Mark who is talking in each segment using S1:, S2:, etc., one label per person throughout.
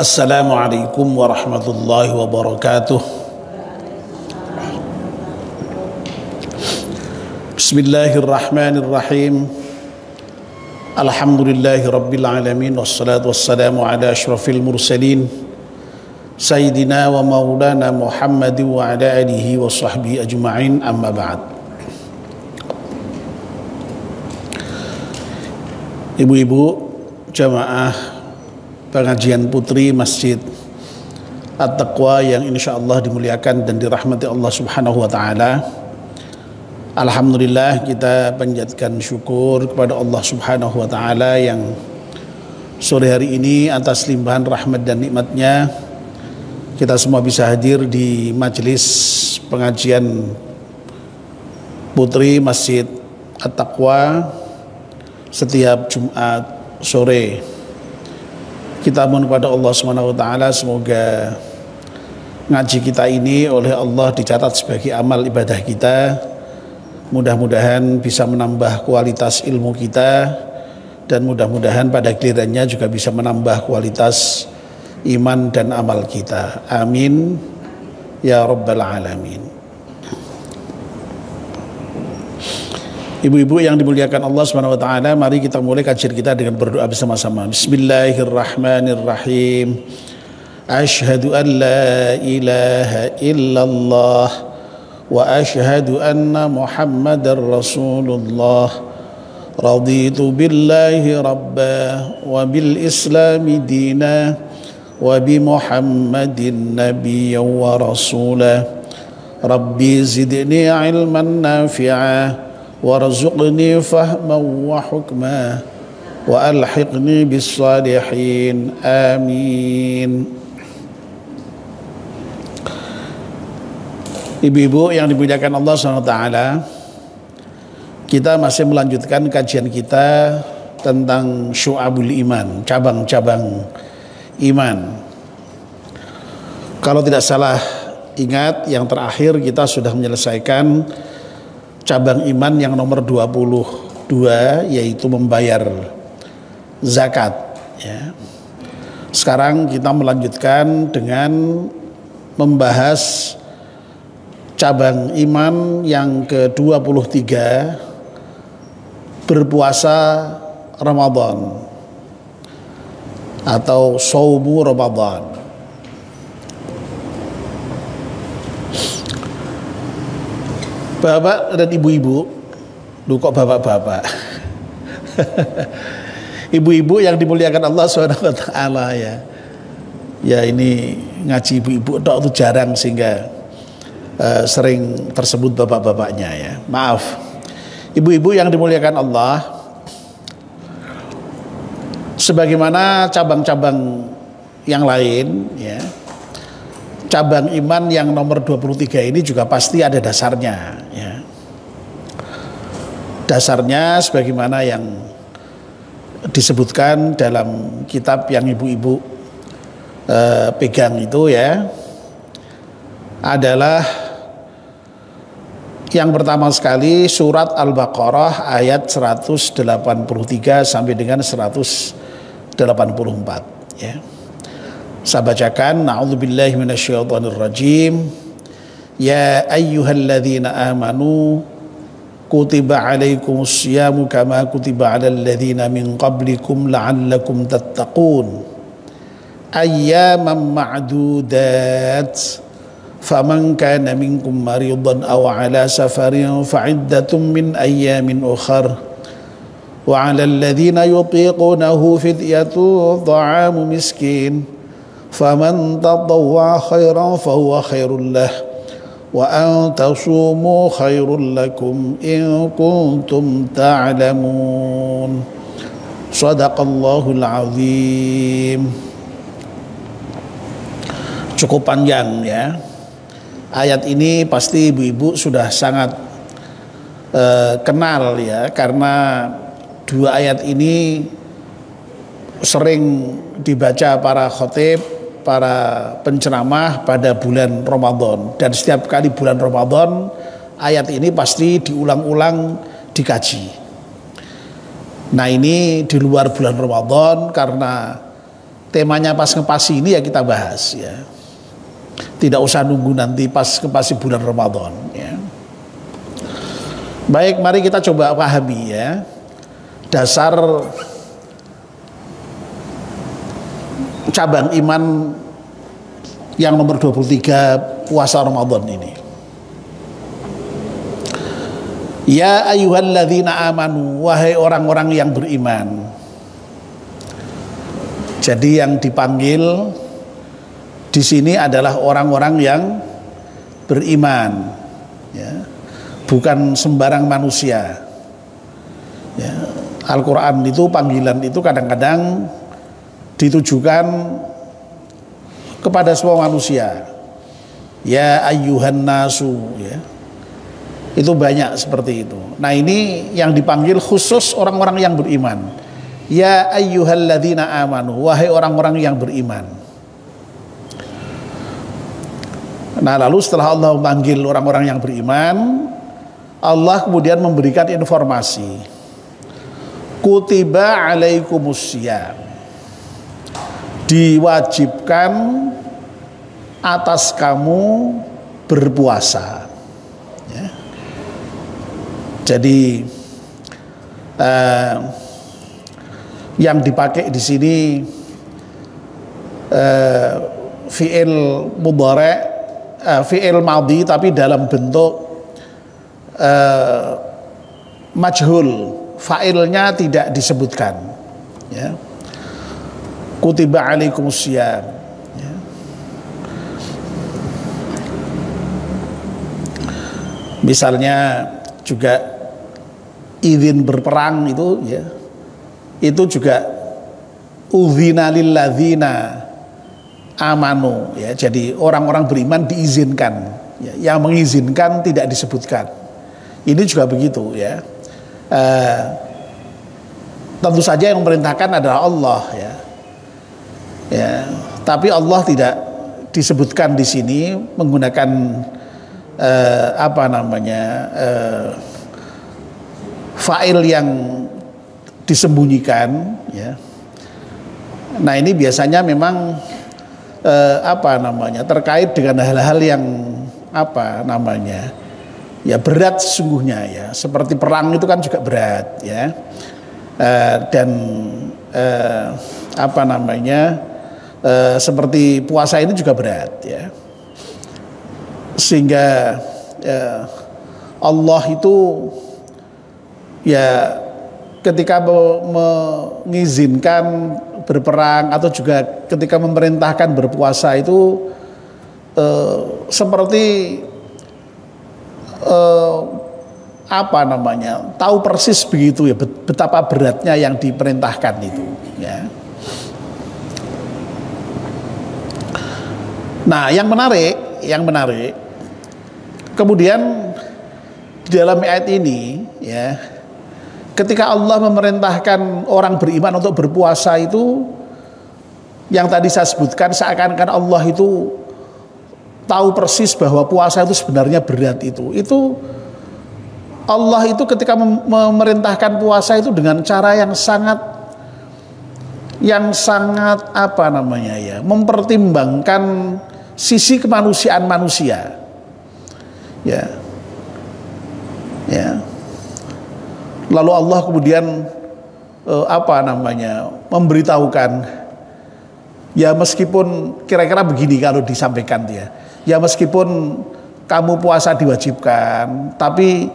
S1: Assalamualaikum warahmatullahi wabarakatuh. Bismillahirrahmanirrahim. Alhamdulillahi rabbil alamin. Wassalatu wassalamu ala ashrafil mursalin Sayyidina wa maulana Muhammadin wa ala alihi wa sahbihi ajma'in, amma ba'd. Ibu-ibu jamaah pengajian putri Masjid At-Taqwa yang insyaallah dimuliakan dan dirahmati Allah Subhanahu wa taala. Alhamdulillah, kita panjatkan syukur kepada Allah Subhanahu wa taala yang sore hari ini atas limpahan rahmat dan nikmatnya kita semua bisa hadir di majelis pengajian putri Masjid At-Taqwa setiap Jumat sore. Kita mohon kepada Allah Subhanahu wa taala semoga ngaji kita ini oleh Allah dicatat sebagai amal ibadah kita. Mudah-mudahan bisa menambah kualitas ilmu kita dan mudah-mudahan pada gilirannya juga bisa menambah kualitas iman dan amal kita. Amin ya rabbal alamin. Ibu-ibu yang dimuliakan Allah Subhanahu wa taala, mari kita mulai kajian kita dengan berdoa bersama-sama. Bismillahirrahmanirrahim. Asyhadu an la ilaha illallah wa asyhadu anna Muhammadar Rasulullah. Raditu billahi rabba wa bil islami dina wa bi Muhammadin nabiyyan wa rasula. Rabbi zidni ilman nafi'a warzuqni fahman wa hukma wa alhiqni bis salihin. Amin. Ibu-ibu yang dimuliakan Allah SWT, kita masih melanjutkan kajian kita tentang syu'abul iman, cabang-cabang iman. Kalau tidak salah ingat, yang terakhir kita sudah menyelesaikan cabang iman yang nomor 22, yaitu membayar zakat, ya. Sekarang kita melanjutkan dengan membahas cabang iman yang ke-23, berpuasa Ramadan atau shaumu Ramadan. Bapak dan ibu-ibu, lu kok bapak-bapak? Ibu-ibu yang dimuliakan Allah Subhanahu wa taala, ya. Ya, ini ngaji ibu-ibu tok itu jarang sehingga sering tersebut bapak-bapaknya, ya. Maaf. Ibu-ibu yang dimuliakan Allah, sebagaimana cabang-cabang yang lain, ya. Cabang iman yang nomor 23 ini juga pasti ada dasarnya, ya. Dasarnya sebagaimana yang disebutkan dalam kitab yang ibu-ibu pegang itu, ya, adalah yang pertama sekali surat Al-Baqarah ayat 183 sampai dengan 184, ya. Saya bacakan, na'udzubillahi minasyaitonir rajim. Ya ayyuhalladzina amanu kutiba alaikumus syamu kama kutiba alal ladzina min qablikum la'allakum tattaqun. Ayyaman ma'dudat. Faman kana minkum maridan aw ala safarin fa'iddatun min ayyamin ukhar. Wa 'alal ladzina yutiqunahu fidyatun ta'amu miskin. Faman tatawwa khairan fahuwa khairul lah wa an tasumu khairul lakum in kuntum ta'lamun. Shadaqallahul azim. Cukup panjang, ya. Ayat ini pasti ibu-ibu sudah sangat kenal, ya, karena dua ayat ini sering dibaca para khatib, para penceramah pada bulan Ramadan, dan setiap kali bulan Ramadan ayat ini pasti diulang-ulang dikaji. Nah, ini di luar bulan Ramadan karena temanya pas ngepasi ini ya kita bahas ya. Tidak usah nunggu nanti pas ngepasi bulan Ramadan ya. Baik, mari kita coba pahami ya dasar cabang iman yang nomor 23 puasa Ramadan ini. Ya ayyuhalladzina amanu, wahai orang-orang yang beriman. Jadi yang dipanggil di sini adalah orang-orang yang beriman, ya, bukan sembarang manusia. Ya, Al-Quran itu panggilan itu kadang-kadang ditujukan kepada semua manusia. Ya ayyuhan nasu, ya. Itu banyak seperti itu. Nah, ini yang dipanggil khusus orang-orang yang beriman. Ya ayyuhalladzina amanu, wahai orang-orang yang beriman. Nah, lalu setelah Allah memanggil orang-orang yang beriman, Allah kemudian memberikan informasi. Kutiba alaikumussyam, diwajibkan atas kamu berpuasa. Ya. Jadi yang dipakai di sini fi'il mudhari', fi'il madhi tapi dalam bentuk majhul, fa'ilnya tidak disebutkan. Ya. Kutiba alaikumussyam. Ya. Misalnya juga izin berperang itu, ya, itu juga udzina lilladzina amanu, ya. Jadi orang-orang beriman diizinkan, ya. Yang mengizinkan tidak disebutkan. Ini juga begitu, ya. Tentu saja yang memerintahkan adalah Allah, ya. Ya, tapi Allah tidak disebutkan di sini menggunakan fa'il yang disembunyikan, ya. Nah, ini biasanya memang terkait dengan hal-hal yang ya berat sesungguhnya, ya. Seperti perang itu kan juga berat, ya. Seperti puasa ini juga berat, ya. Sehingga Allah itu, ya, ketika mengizinkan berperang atau juga ketika memerintahkan berpuasa itu seperti tahu persis begitu, ya, betapa beratnya yang diperintahkan itu, ya. Nah, yang menarik kemudian di dalam ayat ini, ya, ketika Allah memerintahkan orang beriman untuk berpuasa itu, yang tadi saya sebutkan seakan-akan Allah itu tahu persis bahwa puasa itu sebenarnya berat itu. Allah itu ketika memerintahkan puasa itu dengan cara yang sangat mempertimbangkan sisi kemanusiaan manusia. Ya. Ya. Lalu Allah kemudian memberitahukan, ya, meskipun kira-kira begini kalau disampaikan dia. Ya, meskipun kamu puasa diwajibkan, tapi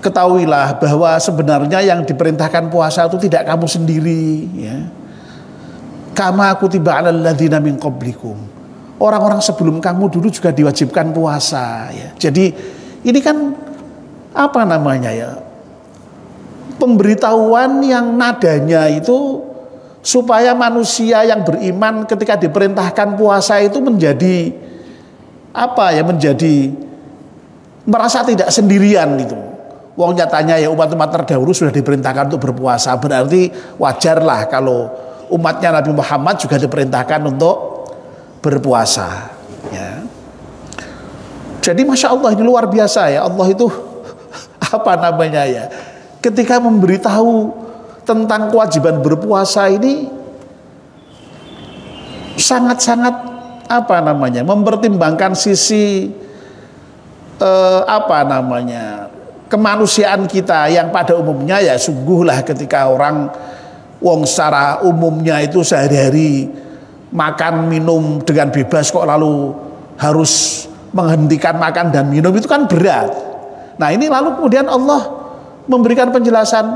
S1: ketahuilah bahwa sebenarnya yang diperintahkan puasa itu tidak kamu sendiri, ya. Kama kutiba 'alal ladzina min qablikum. Orang-orang sebelum kamu dulu juga diwajibkan puasa, ya. Jadi ini kan pemberitahuan yang nadanya itu supaya manusia yang beriman ketika diperintahkan puasa itu menjadi merasa tidak sendirian itu. Wong nyatanya ya umat-umat terdahulu sudah diperintahkan untuk berpuasa, berarti wajarlah kalau umatnya Nabi Muhammad juga diperintahkan untuk berpuasa, ya. Jadi Masya Allah, ini luar biasa, ya. Allah itu ketika memberitahu tentang kewajiban berpuasa ini sangat-sangat mempertimbangkan sisi kemanusiaan kita yang pada umumnya ya sungguhlah ketika orang secara umumnya itu sehari-hari makan minum dengan bebas kok lalu harus menghentikan makan dan minum itu kan berat. Nah ini lalu kemudian Allah memberikan penjelasan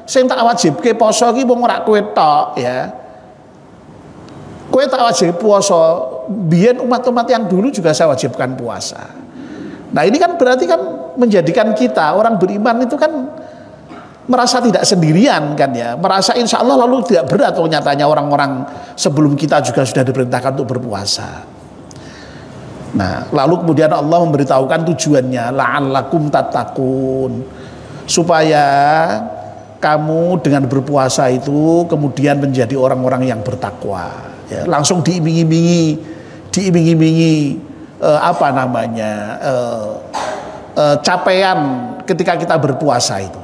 S1: sing tak wajibke poso iki wong ora kowe tok ya. Kowe tak wajib puasa, biyen umat-umat yang dulu juga saya wajibkan puasa. Nah ini kan berarti kan menjadikan kita orang beriman itu kan merasa tidak sendirian kan ya, merasa insya Allah lalu tidak berat. Nyatanya orang-orang sebelum kita juga sudah diperintahkan untuk berpuasa. Nah lalu kemudian Allah memberitahukan tujuannya, la'allakum tattaqun, supaya kamu dengan berpuasa itu kemudian menjadi orang-orang yang bertakwa. Ya, langsung diiming-imingi capaian ketika kita berpuasa itu.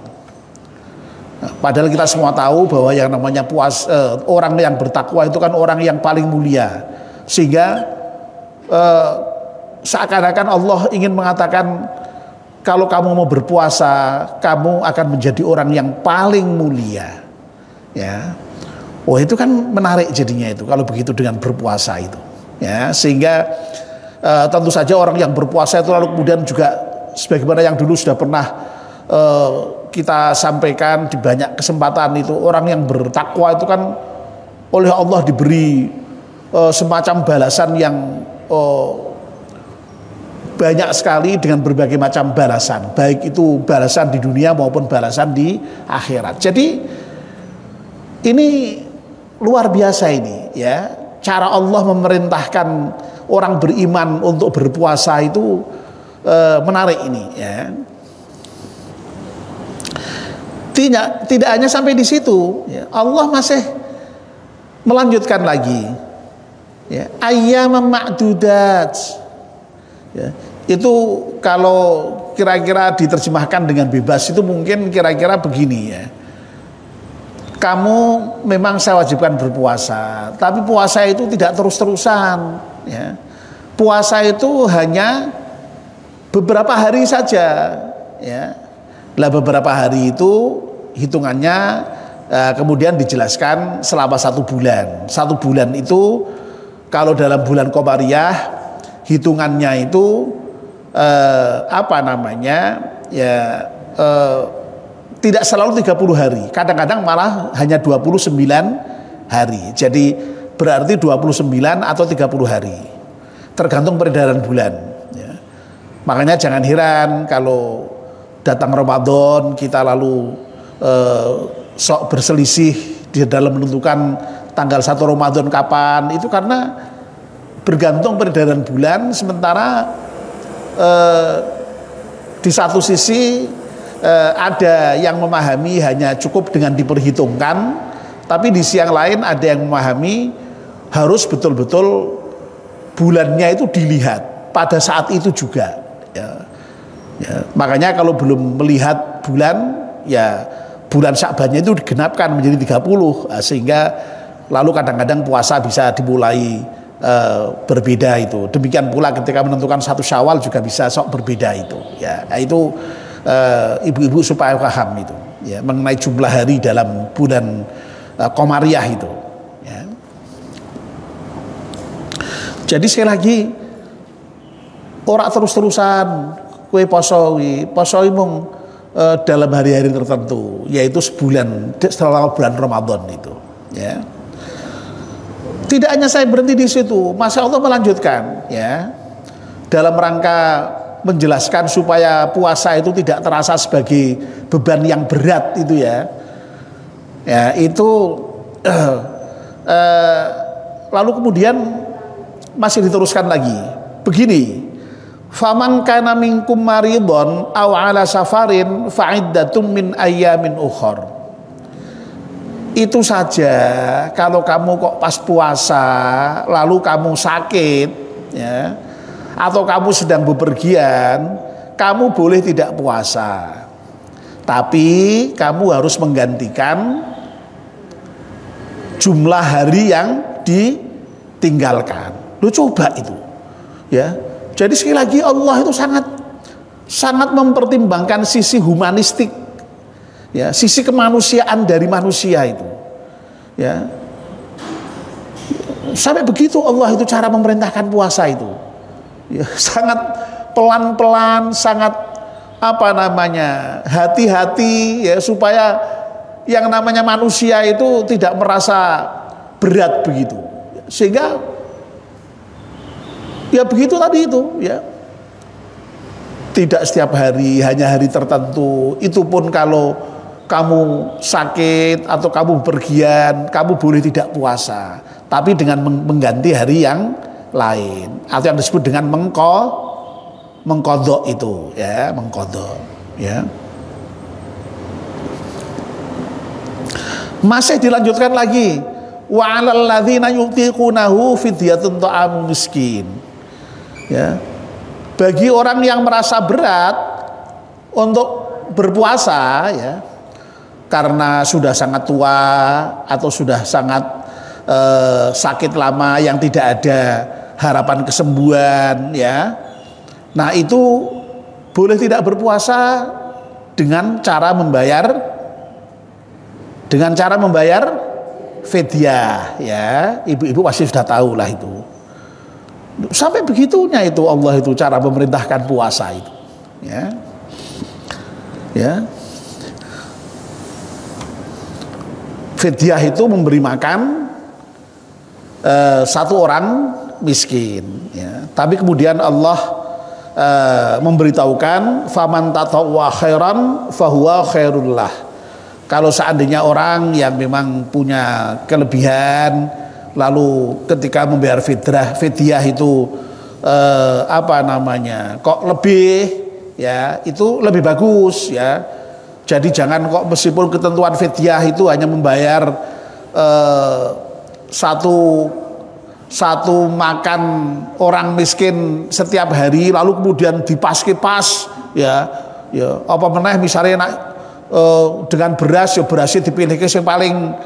S1: Nah, padahal kita semua tahu bahwa yang namanya orang yang bertakwa itu kan orang yang paling mulia, sehingga seakan-akan Allah ingin mengatakan kalau kamu mau berpuasa kamu akan menjadi orang yang paling mulia ya. Oh itu kan menarik jadinya itu kalau begitu dengan berpuasa itu ya, sehingga tentu saja orang yang berpuasa itu lalu kemudian juga sebagaimana yang dulu sudah pernah kita sampaikan di banyak kesempatan itu, orang yang bertakwa itu kan oleh Allah diberi semacam balasan yang banyak sekali dengan berbagai macam balasan, baik itu balasan di dunia maupun balasan di akhirat. Jadi ini luar biasa ini ya, cara Allah memerintahkan orang beriman untuk berpuasa itu menarik ini ya. Tidak hanya sampai di situ ya, Allah masih melanjutkan lagi ya, ayyaman ma'dudat ya. Itu kalau kira-kira diterjemahkan dengan bebas itu mungkin kira-kira begini ya, kamu memang saya wajibkan berpuasa, tapi puasa itu tidak terus-terusan ya. Puasa itu hanya beberapa hari saja ya. Lah beberapa hari itu hitungannya kemudian dijelaskan selama 1 bulan. 1 bulan itu kalau dalam bulan Qamariyah hitungannya itu tidak selalu 30 hari, kadang-kadang malah hanya 29 hari. Jadi berarti 29 atau 30 hari, tergantung peredaran bulan ya. Makanya jangan heran kalau datang Ramadan kita lalu sok berselisih di dalam menentukan tanggal 1 Ramadan kapan. Itu karena bergantung peredaran bulan. Sementara di satu sisi ada yang memahami hanya cukup dengan diperhitungkan, tapi di sisi yang lain ada yang memahami harus betul-betul bulannya itu dilihat pada saat itu juga ya. Ya, makanya kalau belum melihat bulan ya bulan Sya'bannya itu digenapkan menjadi 30 sehingga lalu kadang-kadang puasa bisa dimulai berbeda itu. Demikian pula ketika menentukan 1 Syawal juga bisa sok berbeda itu ya. Itu ibu-ibu supaya paham itu ya, mengenai jumlah hari dalam bulan Qamariyah itu ya. Jadi sekali lagi ora terus-terusan kue poso mung dalam hari-hari tertentu, yaitu sebulan setelah bulan Ramadan itu ya. Tidak hanya saya berhenti di situ, Masya Allah melanjutkan ya, dalam rangka menjelaskan supaya puasa itu tidak terasa sebagai beban yang berat itu ya. Ya itu lalu kemudian masih diteruskan lagi begini, faman kana minkum maridon aw ala safarin fa'iddatun min ayyamin ukhar. Itu saja kalau kamu kok pas puasa lalu kamu sakit ya, atau kamu sedang bepergian, kamu boleh tidak puasa, tapi kamu harus menggantikan jumlah hari yang ditinggalkan. Lu coba itu, ya. Jadi sekali lagi Allah itu sangat mempertimbangkan sisi humanistik, ya, sisi kemanusiaan dari manusia itu, ya. Sampai begitu Allah itu cara memerintahkan puasa itu, ya, sangat pelan-pelan, sangat hati-hati, ya, supaya yang namanya manusia itu tidak merasa berat begitu, sehingga ya begitu tadi itu, ya, tidak setiap hari, hanya hari tertentu. Itu pun kalau kamu sakit atau kamu berpergian, kamu boleh tidak puasa, tapi dengan mengganti hari yang lain, atau yang disebut dengan mengkodok itu, ya, mengkodok, ya. Masih dilanjutkan lagi, wa 'alal ladzina yutiqunahu fidyatun ta'amu miskin, ya, bagi orang yang merasa berat untuk berpuasa, ya, karena sudah sangat tua atau sudah sangat sakit lama yang tidak ada harapan kesembuhan, ya. Nah, itu boleh tidak berpuasa dengan cara membayar fidyah, ya. Ibu-ibu pasti sudah tahu lah itu. Sampai begitunya itu Allah itu cara memerintahkan puasa itu, ya. Ya. Fidyah itu memberi makan satu orang miskin, ya. Tapi kemudian Allah memberitahukan faman tatawwa khairan fahuwa khairul lah. Kalau seandainya orang yang memang punya kelebihan, lalu ketika membayar fidyah itu kok lebih, ya, itu lebih bagus, ya. Jadi jangan kok meskipun ketentuan fidyah itu hanya membayar satu makan orang miskin setiap hari, lalu kemudian dipas-kipas, ya, apa meneh misalnya dengan beras, ya berasnya dipilih yang paling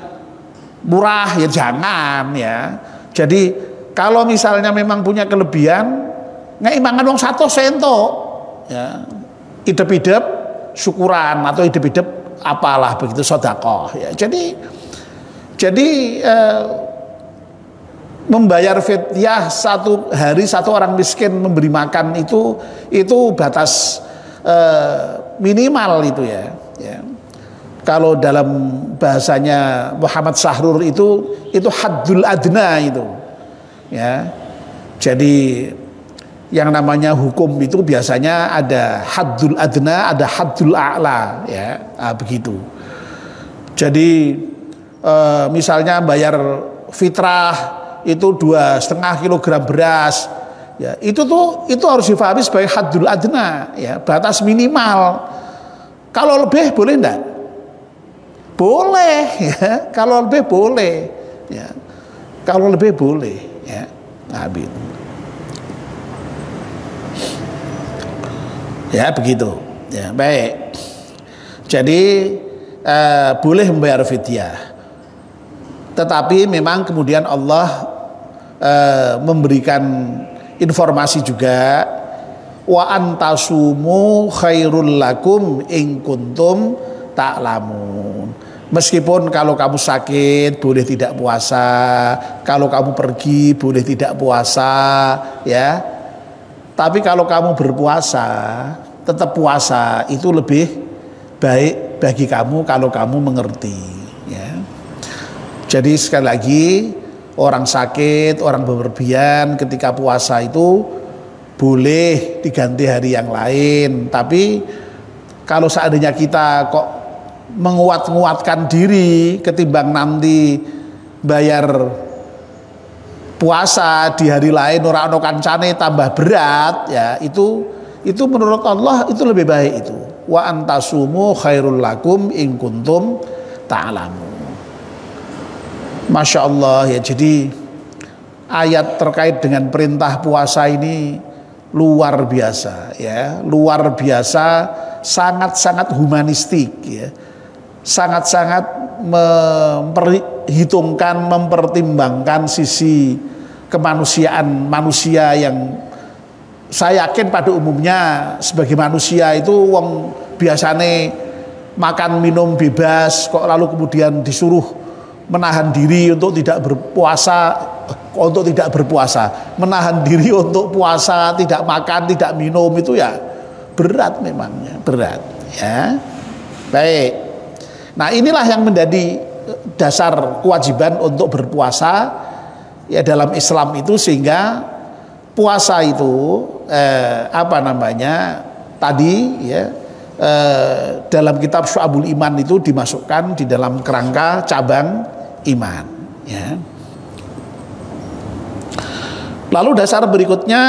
S1: murah, ya jangan, ya. Jadi kalau misalnya memang punya kelebihan, ngeimangan wong 100 sento, ya, idep-idep syukuran atau idep-idep apalah begitu, sedekah, ya. Jadi membayar fidyah satu hari satu orang miskin memberi makan itu batas minimal itu, ya. Kalau dalam bahasanya Muhammad Sahrur itu haddul adna itu, ya. Jadi yang namanya hukum itu biasanya ada haddul adna, ada haddul a'la, ya. Begitu. Jadi misalnya bayar fitrah itu 2,5 kilogram beras, ya, itu harus difahami sebagai haddul adna, ya, batas minimal. Kalau lebih boleh enggak? Boleh, ya. Kalau lebih boleh, ya. Kalau lebih boleh, ya. Nah, ya begitu, ya. Baik. Jadi boleh membayar fidyah, tetapi memang kemudian Allah memberikan informasi juga, wa antasumu khairul lakum in kuntum ta'lamun. Meskipun kalau kamu sakit boleh tidak puasa, kalau kamu pergi boleh tidak puasa, ya. Tapi kalau kamu berpuasa, tetap puasa itu lebih baik bagi kamu kalau kamu mengerti, ya. Jadi sekali lagi, orang sakit, orang bepergian ketika puasa itu boleh diganti hari yang lain. Tapi kalau seandainya kita kok menguatkan diri ketimbang nanti bayar puasa di hari lain orang kancane tambah berat, ya, itu menurut Allah itu lebih baik itu. Wa antasumu khairul lakum in kuntum ta'lamun. Masya Allah, ya. Jadi ayat terkait dengan perintah puasa ini luar biasa, ya, luar biasa, sangat-sangat humanistik, ya, sangat-sangat memperhitungkan, mempertimbangkan sisi kemanusiaan manusia yang saya yakin pada umumnya sebagai manusia itu wong biasane makan minum bebas, kok lalu kemudian disuruh menahan diri untuk tidak berpuasa, menahan diri untuk puasa, tidak makan, tidak minum, itu ya berat, memangnya berat ya. Baik, nah inilah yang menjadi dasar kewajiban untuk berpuasa ya dalam Islam itu, sehingga puasa itu tadi ya dalam kitab Syu'abul Iman itu dimasukkan di dalam kerangka cabang iman ya. Lalu dasar berikutnya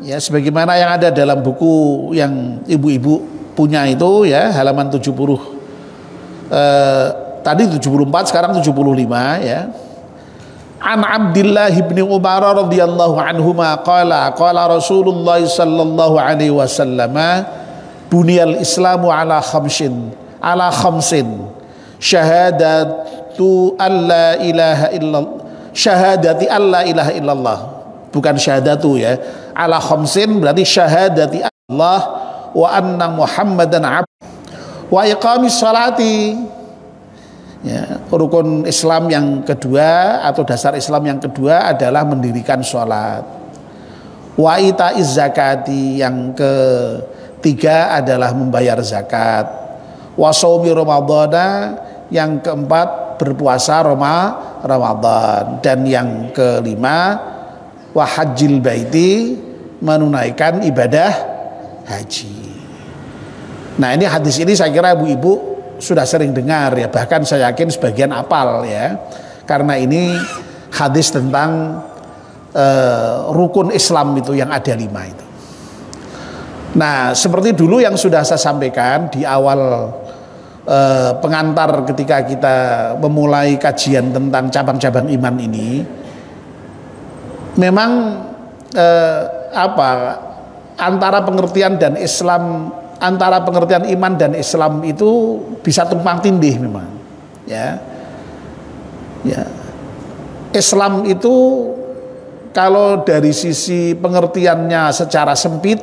S1: ya sebagaimana yang ada dalam buku yang ibu-ibu punya itu ya, halaman 70 tadi 74, sekarang 75 ya. An Abdullah bin Umar radhiyallahu anhuma qala Rasulullah sallallahu alaihi wasallam buniyal islamu ala khamsin syahadati alla ilaha illallah, bukan syahadatu ya, ala khamsin berarti syahadati Allah wa anna Muhammadan wa iqamis salati ya. Rukun Islam yang kedua atau dasar Islam yang kedua adalah mendirikan sholat. Wa itaiz zakati, yang ketiga adalah membayar zakat. Wa shaumi ramadhana, yang keempat berpuasa Ramadan, dan yang kelima wa hajjil baiti, menunaikan ibadah haji. Nah, ini hadis ini saya kira ibu-ibu sudah sering dengar ya, bahkan saya yakin sebagian apal ya, karena ini hadis tentang rukun Islam itu yang ada 5 itu. Nah, seperti dulu yang sudah saya sampaikan di awal pengantar ketika kita memulai kajian tentang cabang-cabang iman ini, memang antara pengertian dan Islam, antara pengertian iman dan Islam itu bisa tumpang tindih memang ya. Islam itu kalau dari sisi pengertiannya secara sempit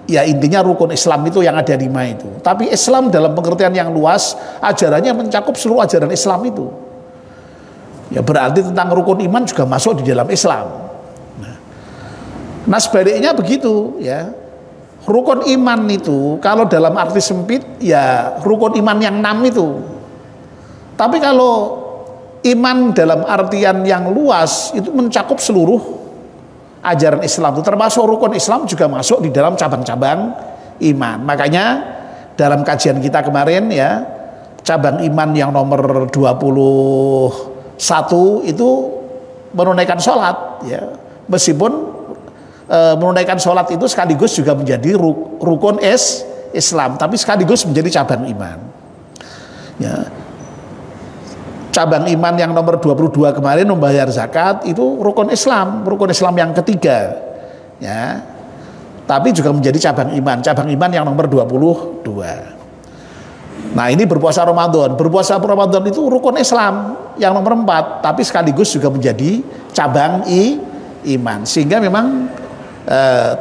S1: ya intinya rukun Islam itu yang ada 5 itu. Tapi Islam dalam pengertian yang luas, ajarannya mencakup seluruh ajaran Islam itu ya, berarti tentang rukun iman juga masuk di dalam Islam. Nah sebaliknya begitu ya. Rukun iman itu kalau dalam arti sempit ya rukun iman yang 6 itu. Tapi kalau iman dalam artian yang luas itu mencakup seluruh ajaran Islam itu, termasuk rukun Islam juga masuk di dalam cabang-cabang iman. Makanya dalam kajian kita kemarin ya, cabang iman yang nomor 21 itu menunaikan sholat ya. Meskipun menunaikan sholat itu sekaligus juga menjadi rukun Islam, tapi sekaligus menjadi cabang iman ya. Cabang iman yang nomor 22 kemarin membayar zakat itu rukun Islam yang ketiga ya, tapi juga menjadi cabang iman yang nomor 22. Nah ini berpuasa Ramadan itu rukun Islam yang nomor 4, tapi sekaligus juga menjadi cabang iman, sehingga memang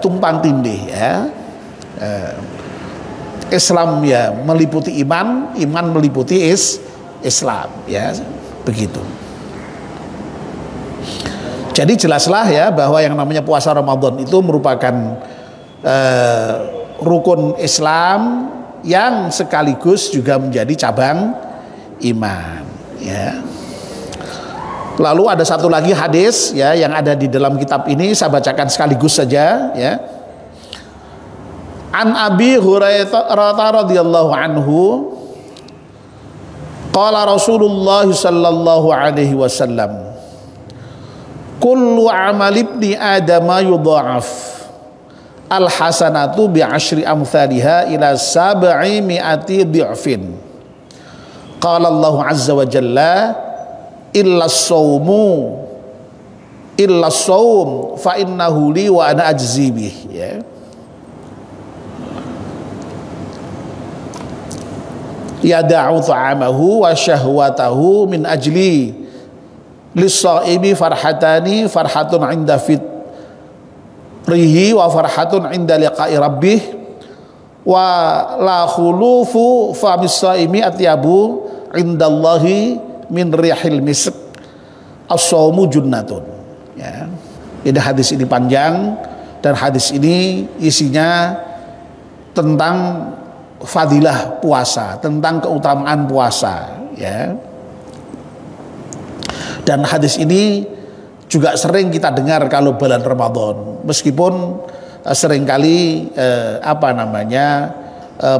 S1: tumpang tindih ya. Islam ya meliputi iman meliputi Islam ya, begitu. Jadi jelaslah ya bahwa yang namanya puasa Ramadan itu merupakan rukun Islam yang sekaligus juga menjadi cabang iman ya. Lalu ada satu lagi hadis ya yang ada di dalam kitab ini, saya bacakan sekaligus saja ya. An Abi Hurairah radhiyallahu anhu qala Rasulullah sallallahu alaihi wasallam kullu amal ibni adam yudha'af al hasanatu bi asyri amthaliha ila 700 dhi'fin. Qala Allah azza wa jalla illa as-sawm fa innahu li wa ana ajzi bih ya. Yada'u ta'amahu wa syahwatahu min ajli lis-shaimi farhatani, farhatun 'inda fitrihi wa farhatun 'inda liqa'i rabbih, wa la khulufu famis shaimi atyabu 'indallahi min rihil misk, as-shaumu junnatun. Ya. Ini hadis ini panjang, dan hadis ini isinya tentang fadilah puasa, tentang keutamaan puasa, ya. Dan hadis ini juga sering kita dengar kalau bulan Ramadan, meskipun seringkali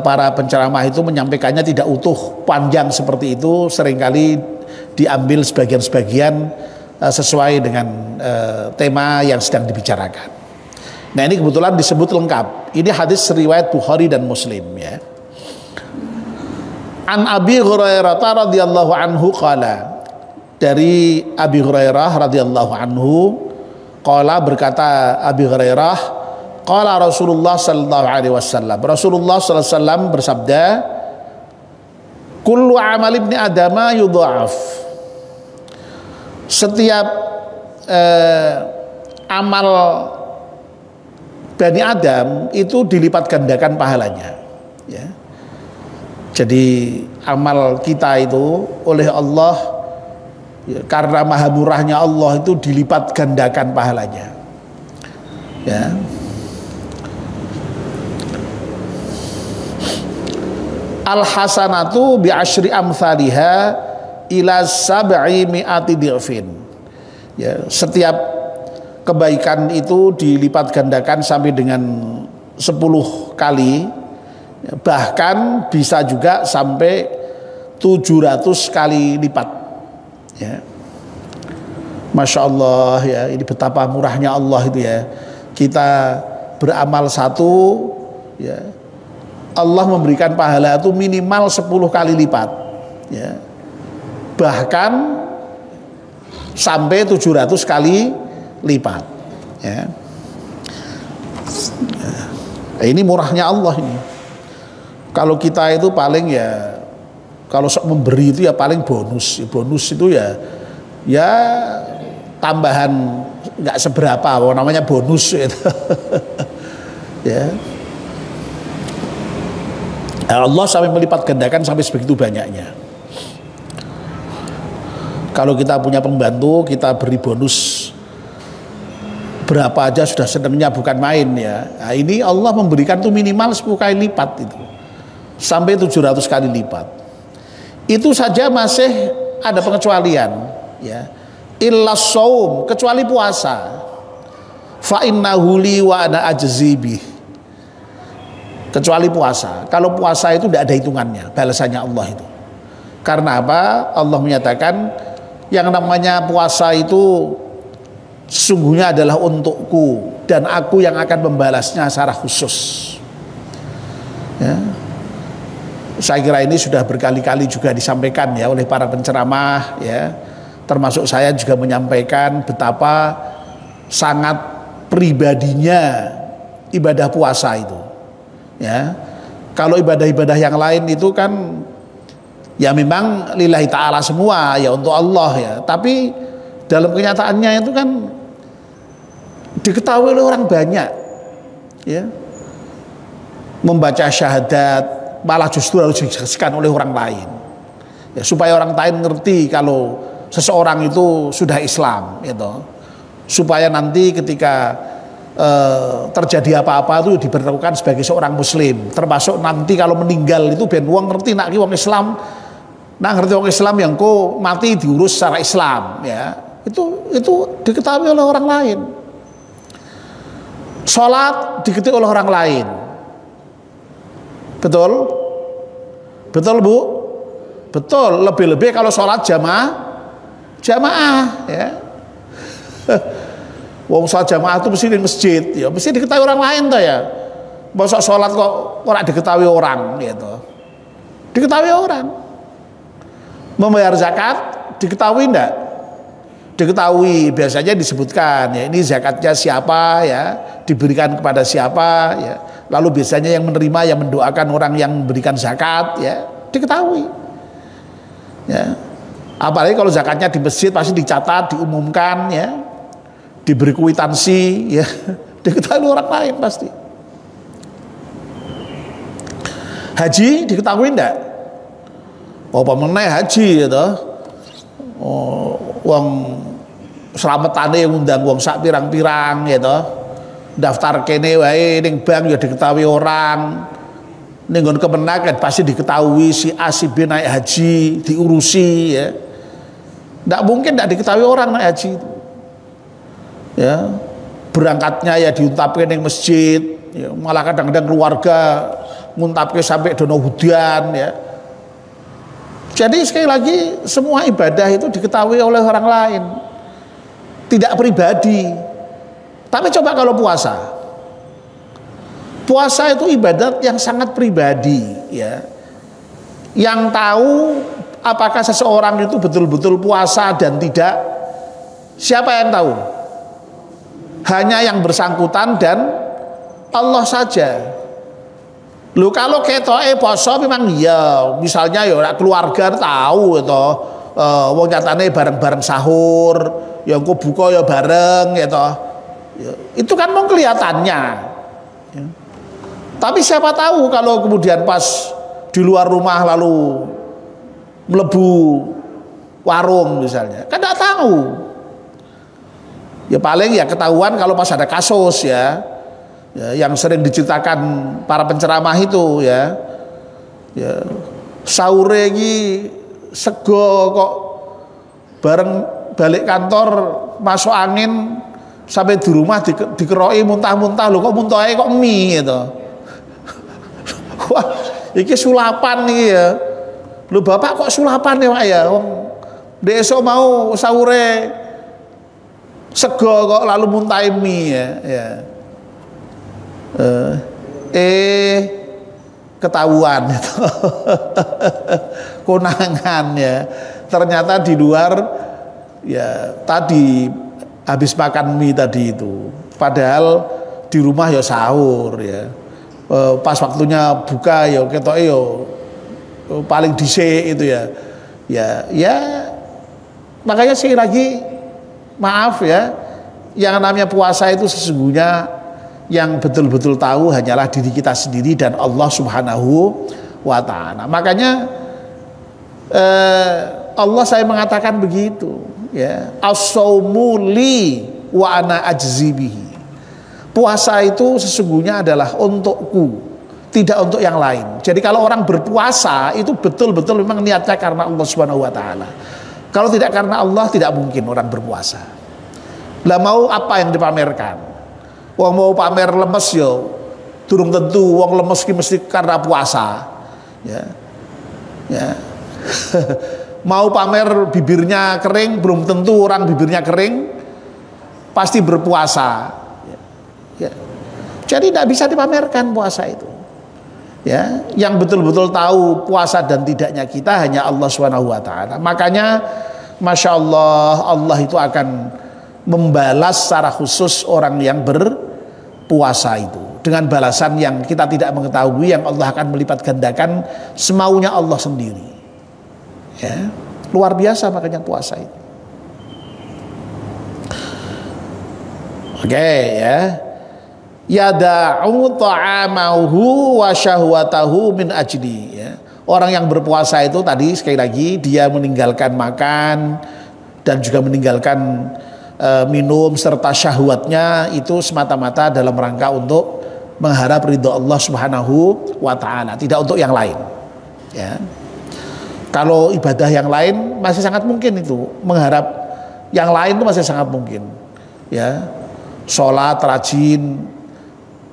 S1: para penceramah itu menyampaikannya tidak utuh, panjang seperti itu, seringkali diambil sebagian-sebagian sesuai dengan tema yang sedang dibicarakan. Nah, ini kebetulan disebut lengkap. Ini hadis riwayat Bukhari dan Muslim, ya. An Abi Hurairah radhiyallahu anhu qala, dari Abi Hurairah radhiyallahu anhu qala, berkata Abi Hurairah, qala Rasulullah sallallahu alaihi wasallam, Rasulullah sallallahu alaihi wasallam bersabda, kullu amal ibni adama yudha'af, setiap amal Bani Adam itu dilipat gandakan pahalanya, ya. Jadi amal kita itu oleh Allah, ya, karena maha murahnya Allah, itu dilipat gandakan pahalanya, ya. Al hasanatu bi asyri amsalha ila sab'i mi'ati di'fin, ya, setiap kebaikan itu dilipat gandakan sampai dengan 10 kali, bahkan bisa juga sampai 700 kali lipat, ya. Masya Allah, ya, ini betapa murahnya Allah itu, ya. Kita beramal satu, ya, Allah memberikan pahala itu minimal 10 kali lipat, ya, bahkan sampai 700 kali lipat, ya. Ini murahnya Allah ini. Kalau kita itu paling, ya, kalau memberi itu ya paling bonus. Bonus itu ya tambahan nggak seberapa, namanya bonus itu. Ya. Allah sampai melipat gandakan sampai sebegitu banyaknya. Kalau kita punya pembantu, kita beri bonus berapa aja sudah senangnya, bukan main, ya. Nah, ini Allah memberikan tuh minimal 10 kali lipat itu, sampai 700 kali lipat. Itu saja masih ada pengecualian, ya. Illa shaum, kecuali puasa. Fa innahu li wa ana ajzi bih. Kecuali puasa. Kalau puasa itu tidak ada hitungannya balasannya Allah itu. Karena apa? Allah menyatakan yang namanya puasa itu sesungguhnya adalah untukku, dan aku yang akan membalasnya secara khusus, ya. Saya kira ini sudah berkali-kali juga disampaikan, ya, oleh para penceramah, ya, termasuk saya juga menyampaikan betapa sangat pribadinya ibadah puasa itu, ya. Kalau ibadah-ibadah yang lain itu kan ya memang lillahi ta'ala semua, ya, untuk Allah, ya. Tapi dalam kenyataannya itu kan diketahui oleh orang banyak, ya. Membaca syahadat malah justru harus dijelaskan oleh orang lain, ya, supaya orang lain ngerti kalau seseorang itu sudah Islam, gitu. Supaya nanti ketika terjadi apa-apa itu diberlakukan sebagai seorang muslim, termasuk nanti kalau meninggal itu ben wong ngerti nak wong Islam, nak ngerti wong Islam yang kok mati diurus secara Islam, ya. Itu diketahui oleh orang lain. Sholat diketahui oleh orang lain. Betul? Betul, Bu? Betul. Lebih-lebih kalau sholat jamaah, ya. Wong sholat jamaah itu mesti di masjid, ya, mesti diketahui orang lain tuh, ya. Masa sholat kok ora diketahui orang, gitu. Diketahui orang. Membayar zakat diketahui enggak? Diketahui, biasanya disebutkan, ya, ini zakatnya siapa, ya, diberikan kepada siapa, ya. Lalu biasanya yang menerima, yang mendoakan orang yang memberikan zakat, ya, diketahui, ya. Apalagi kalau zakatnya di masjid pasti dicatat, diumumkan ya, diberi kwitansi ya, diketahui orang lain pasti. Haji diketahui enggak? Oh pemenang haji gitu. Oh, uang selamatane ngundang wong sak pirang-pirang gitu. Daftar kene wae ning bank ya diketahui orang. Ning nggon kemenak pasti diketahui si A si B naik haji, diurusi ya. Nggak mungkin nggak diketahui orang naik haji itu. Ya, berangkatnya ya diuntapkan ning masjid, ya, malah kadang-kadang keluarga nguntapke sampai dono hudan ya. Jadi sekali lagi semua ibadah itu diketahui oleh orang lain, tidak pribadi. Tapi coba kalau puasa, puasa itu ibadat yang sangat pribadi ya. Yang tahu apakah seseorang itu betul-betul puasa dan tidak, siapa yang tahu? Hanya yang bersangkutan dan Allah saja. Lu kalau ketoke poso memang iya, misalnya ya keluarga tahu itu, wong nyatane bareng-bareng sahur, ya engko buka ya bareng gitu. Ya, itu kan mau kelihatannya. Ya. Tapi siapa tahu kalau kemudian pas di luar rumah lalu melebu warung misalnya, kan tidak tahu. Ya paling ya ketahuan kalau pas ada kasus ya. Ya, yang sering diceritakan para penceramah itu ya, ya sahur iki sego kok bareng balik kantor masuk angin sampai di rumah dikeroi muntah-muntah, lo kok muntahnya kok mie gitu. Wah iki sulapan nih ya, lo bapak kok sulapan ya pak ya, besok mau sahurnya sego kok lalu muntah mie ya, ya. Ketahuan itu konangan ya, ternyata di luar ya tadi habis makan mie tadi itu, padahal di rumah ya sahur ya, pas waktunya buka ya ketoke ya paling dhisik itu ya, ya makanya sekali lagi maaf ya, yang namanya puasa itu sesungguhnya yang betul-betul tahu hanyalah diri kita sendiri dan Allah Subhanahu wa ta'ala. Makanya Allah saya mengatakan begitu ya, as-saumu li wa ana ajzi bihi. Puasa itu sesungguhnya adalah untukku, tidak untuk yang lain. Jadi kalau orang berpuasa itu betul-betul memang niatnya karena Allah Subhanahu wa ta'ala. Kalau tidak karena Allah tidak mungkin orang berpuasa. Lah mau apa yang dipamerkan? Wong mau pamer lemes yo, durung tentu wong lemes ki mesti karena puasa. Ya. Ya. Mau pamer bibirnya kering, belum tentu orang bibirnya kering pasti berpuasa. Ya. Ya. Jadi tidak bisa dipamerkan puasa itu. Ya, yang betul-betul tahu puasa dan tidaknya kita hanya Allah Subhanahu wa ta'ala. Makanya Masya Allah, Allah itu akan membalas secara khusus orang yang berpuasa itu dengan balasan yang kita tidak mengetahui, yang Allah akan melipat gandakan semaunya Allah sendiri ya, luar biasa makanya puasa itu. Oke ya, yada'u ta'amahu wa syahwatahu min ajli ya. Orang yang berpuasa itu tadi sekali lagi dia meninggalkan makan dan juga meninggalkan minum serta syahwatnya itu semata-mata dalam rangka untuk mengharap ridho Allah Subhanahu wa ta'ala, tidak untuk yang lain ya. Kalau ibadah yang lain masih sangat mungkin itu, mengharap yang lain itu masih sangat mungkin ya, sholat rajin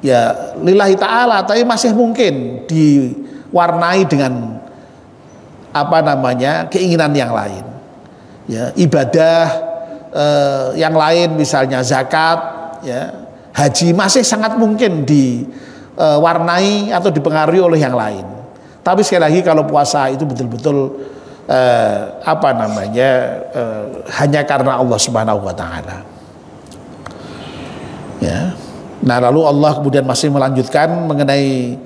S1: ya lillahi ta'ala, tapi masih mungkin diwarnai dengan apa namanya keinginan yang lain ya, ibadah yang lain misalnya zakat ya, haji masih sangat mungkin diwarnai atau dipengaruhi oleh yang lain. Tapi sekali lagi kalau puasa itu betul-betul apa namanya hanya karena Allah Subhanahu wa ta'ala ya. Nah lalu Allah kemudian masih melanjutkan mengenai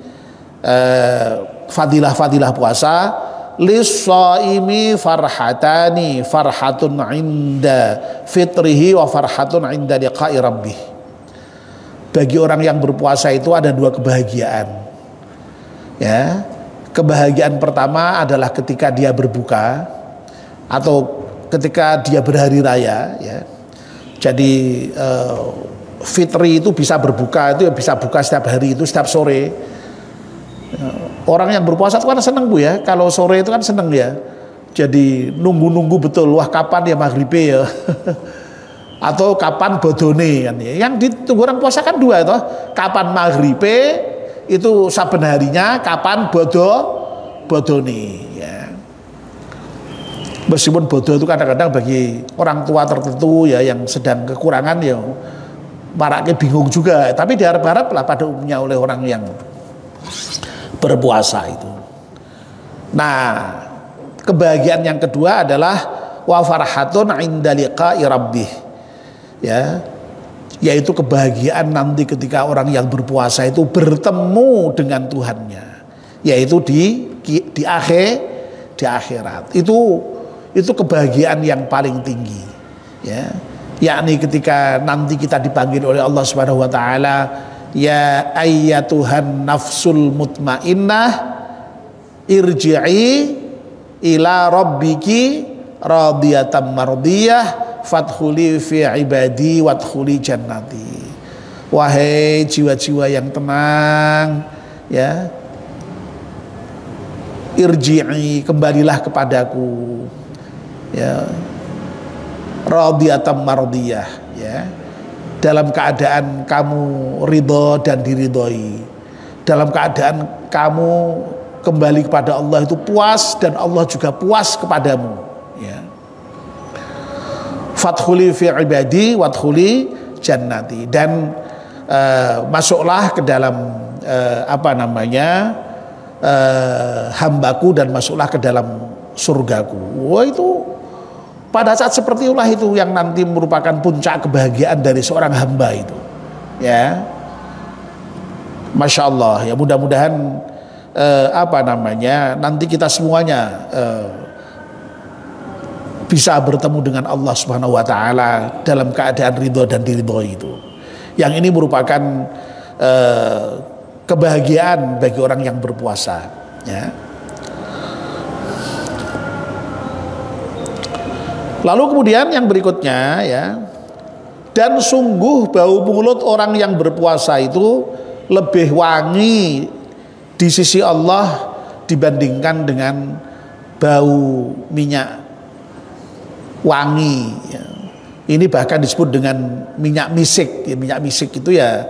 S1: fadilah-fadilah puasa. lis-shaimi farhatani, farhatun inda fitrihi wa farhatun inda liqa'i rabbih. Bagi orang yang berpuasa itu ada dua kebahagiaan. Ya. Kebahagiaan pertama adalah ketika dia berbuka atau ketika dia berhari raya, ya. Jadi fitri itu bisa berbuka, itu ya bisa buka setiap hari, itu setiap sore. Orang yang berpuasa itu kan seneng Bu ya, kalau sore itu kan seneng ya. Jadi nunggu-nunggu betul, wah kapan ya maghribe ya. Atau kapan bodone kan ya. Yang ditunggu orang puasa kan dua itu, kapan maghribe itu saben harinya, kapan bodone ya. Meskipun bodoh itu kadang-kadang bagi orang tua tertentu ya yang sedang kekurangan ya maraknya bingung juga, tapi diharap-harap lah pada umumnya oleh orang yang berpuasa itu. Nah, kebahagiaan yang kedua adalah wa farhatun inda liqa'i rabbih. Ya. Yaitu kebahagiaan nanti ketika orang yang berpuasa itu bertemu dengan Tuhannya, yaitu di akhirat. Itu kebahagiaan yang paling tinggi, ya. Yakni ketika nanti kita dipanggil oleh Allah Subhanahu wa taala, ya ayyatuhan nafsul mutmainnah irji'i ila rabbiki radiyatan mardiyah fadkhuli fi ibadi wadkhuli jannati. Wahai jiwa-jiwa yang tenang, ya, irji'i, kembalilah kepadaku, ya, radiyatan mardiyah, ya, dalam keadaan kamu ridho dan diridhoi, dalam keadaan kamu kembali kepada Allah itu puas dan Allah juga puas kepadamu, ya. Fadkhuli fi ibadi wadkhuli jannati, dan masuklah ke dalam hambaku dan masuklah ke dalam surgaku. Wah, itu pada saat seperti itulah itu yang nanti merupakan puncak kebahagiaan dari seorang hamba itu, ya. Masya Allah, ya, mudah-mudahan nanti kita semuanya bisa bertemu dengan Allah Subhanahu wa taala dalam keadaan ridho dan diridhoi itu. Yang ini merupakan kebahagiaan bagi orang yang berpuasa, ya. Lalu kemudian yang berikutnya, ya, dan sungguh bau mulut orang yang berpuasa itu lebih wangi di sisi Allah dibandingkan dengan bau minyak wangi, ya. Ini bahkan disebut dengan minyak misik, ya. Minyak misik itu ya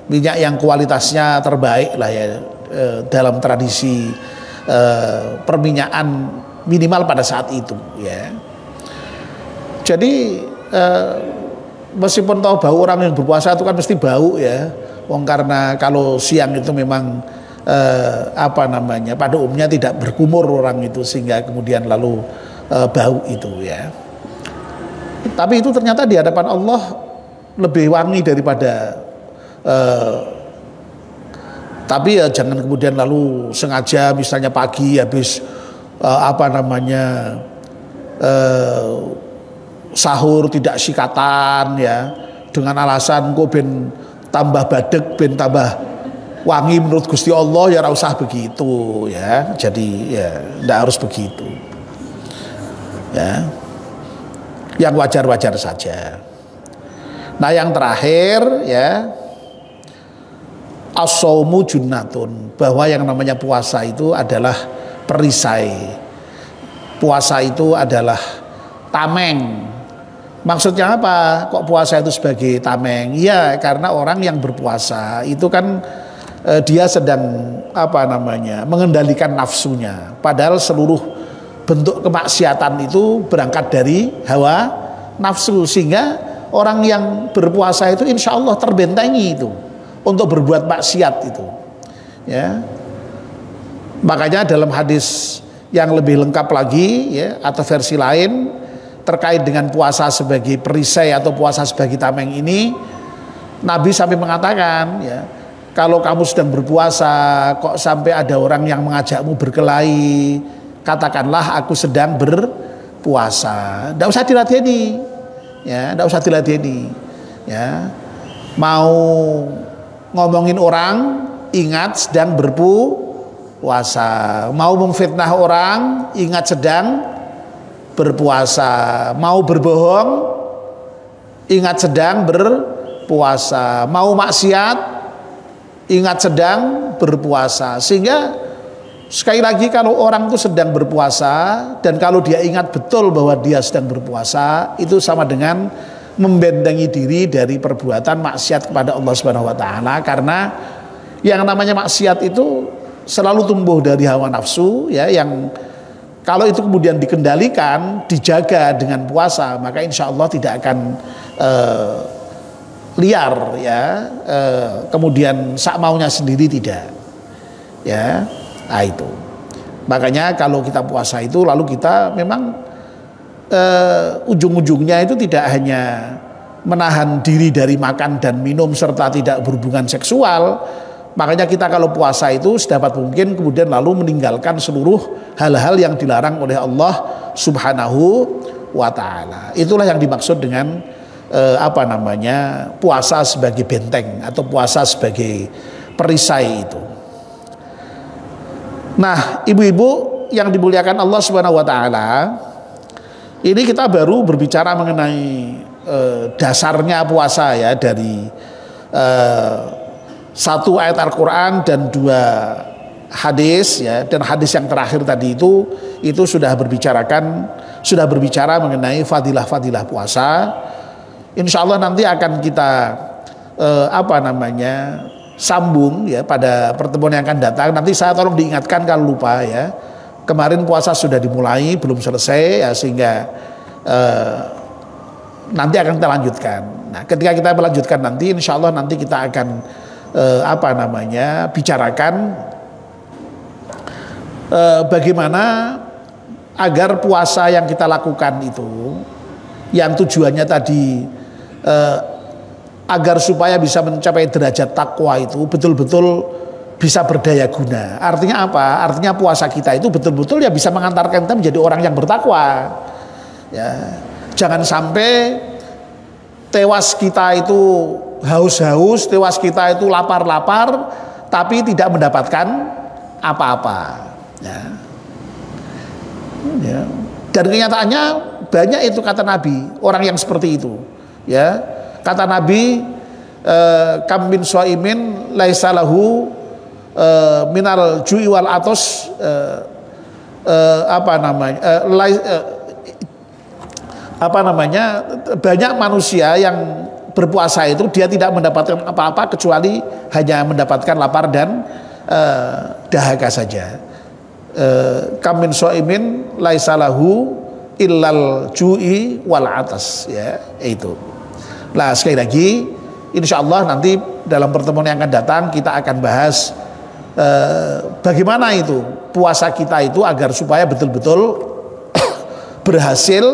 S1: minyak yang kualitasnya terbaik lah, ya, dalam tradisi perminyakan minimal pada saat itu, ya. Jadi meskipun tahu bau orang yang berpuasa itu kan mesti bau, ya. Wong karena kalau siang itu memang pada umumnya tidak berkumur orang itu sehingga kemudian lalu bau itu, ya. Tapi itu ternyata di hadapan Allah lebih wangi daripada tapi ya jangan kemudian lalu sengaja misalnya pagi habis sahur tidak sikatan, ya, dengan alasan kok ben tambah badek, ben tambah wangi menurut Gusti Allah, ya ora usah begitu, ya. Jadi ya tidak harus begitu, ya. Yang wajar-wajar saja. Nah, yang terakhir, ya, as-shaumu junnatun, bahwa yang namanya puasa itu adalah perisai. Puasa itu adalah tameng. Maksudnya apa? Kok puasa itu sebagai tameng? Ya, karena orang yang berpuasa itu kan dia sedang mengendalikan nafsunya. Padahal seluruh bentuk kemaksiatan itu berangkat dari hawa nafsu, sehingga orang yang berpuasa itu insya Allah terbentengi itu untuk berbuat maksiat itu, ya. Makanya dalam hadis yang lebih lengkap lagi, ya, atau versi lain terkait dengan puasa sebagai perisai atau puasa sebagai tameng ini, Nabi sampai mengatakan, ya, kalau kamu sedang berpuasa kok sampai ada orang yang mengajakmu berkelahi, katakanlah aku sedang berpuasa. Tidak usah diladeni, ya, tidak usah diladeni. Ya, mau ngomongin orang, ingat sedang berpuasa. Mau memfitnah orang, ingat sedang berpuasa. Mau berbohong, ingat sedang berpuasa. Mau maksiat, ingat sedang berpuasa. Sehingga sekali lagi kalau orang itu sedang berpuasa dan kalau dia ingat betul bahwa dia sedang berpuasa, itu sama dengan membentengi diri dari perbuatan maksiat kepada Allah Subhanahu wa taala. Karena yang namanya maksiat itu selalu tumbuh dari hawa nafsu, ya, yang kalau itu kemudian dikendalikan, dijaga dengan puasa, maka insya Allah tidak akan liar, ya, kemudian sak maunya sendiri, tidak, ya. Nah itu makanya kalau kita puasa itu lalu kita memang ujung-ujungnya itu tidak hanya menahan diri dari makan dan minum serta tidak berhubungan seksual. Makanya kita kalau puasa itu sedapat mungkin kemudian lalu meninggalkan seluruh hal-hal yang dilarang oleh Allah Subhanahu wa taala. Itulah yang dimaksud dengan puasa sebagai benteng atau puasa sebagai perisai itu. Nah, ibu-ibu yang dimuliakan Allah Subhanahu wa taala, ini kita baru berbicara mengenai dasarnya puasa, ya, dari satu ayat Al-Quran dan 2 hadis, ya, dan hadis yang terakhir tadi itu sudah berbicara mengenai fadilah-fadilah puasa. Insya Allah nanti akan kita sambung, ya, pada pertemuan yang akan datang. Nanti saya tolong diingatkan kalau lupa, ya. Kemarin puasa sudah dimulai, belum selesai, ya, sehingga nanti akan kita lanjutkan. Nah, ketika kita melanjutkan nanti, insya Allah nanti kita akan bicarakan bagaimana agar puasa yang kita lakukan itu, yang tujuannya tadi agar supaya bisa mencapai derajat takwa itu betul-betul bisa berdaya guna. Artinya apa? Artinya puasa kita itu betul-betul ya bisa mengantarkan kita menjadi orang yang bertakwa. Ya, jangan sampai tewas kita itu haus-haus, tewas kita itu lapar-lapar, tapi tidak mendapatkan apa-apa. Ya. Ya. Dan kenyataannya banyak itu kata Nabi, orang yang seperti itu. Ya, kata Nabi, kam min shaimin laisa lahu minal ju'i wal atos banyak manusia yang berpuasa itu dia tidak mendapatkan apa-apa kecuali hanya mendapatkan lapar dan dahaga saja. Kam min shaimin laisa lahu illal ju'i wal atas, ya, itu. Nah, sekali lagi insya Allah nanti dalam pertemuan yang akan datang kita akan bahas bagaimana itu puasa kita itu agar supaya betul-betul berhasil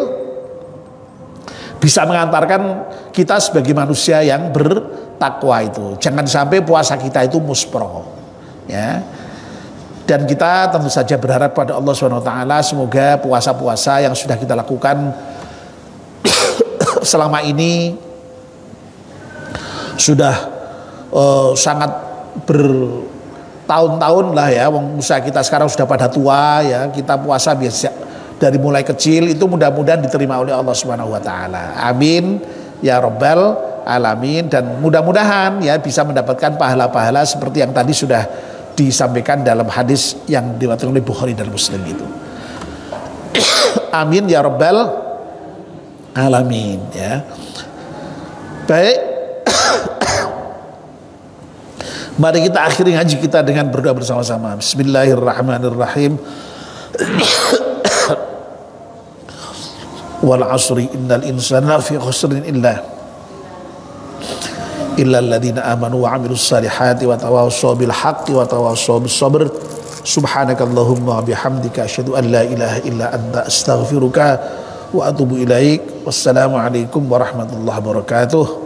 S1: bisa mengantarkan kita sebagai manusia yang bertakwa itu. Jangan sampai puasa kita itu muspro, ya. Dan kita tentu saja berharap pada Allah SWT semoga puasa-puasa yang sudah kita lakukan selama ini sudah sangat bertahun-tahun lah, ya. Usaha kita sekarang sudah pada tua, ya. Kita puasa biasa dari mulai kecil itu mudah-mudahan diterima oleh Allah Subhanahu wa taala. Amin ya rabbal alamin. Dan mudah-mudahan, ya, bisa mendapatkan pahala-pahala seperti yang tadi sudah disampaikan dalam hadis yang diriwayatkan oleh Bukhari dan Muslim itu. Amin ya rabbal alamin, ya. Baik. Mari kita akhiri ngaji kita dengan berdoa bersama-sama. Bismillahirrahmanirrahim. Wal asri innal insana fi khusrin illa alladziina amanu wa 'amilus salihati wa tawassaw bil haqqi wa tawassaw bis sabr. Subhanakallahumma wa bihamdika asyhadu an la ilaha illa anta astaghfiruka wa atubu ilaik. Wassalamu alaikum warahmatullahi wabarakatuh.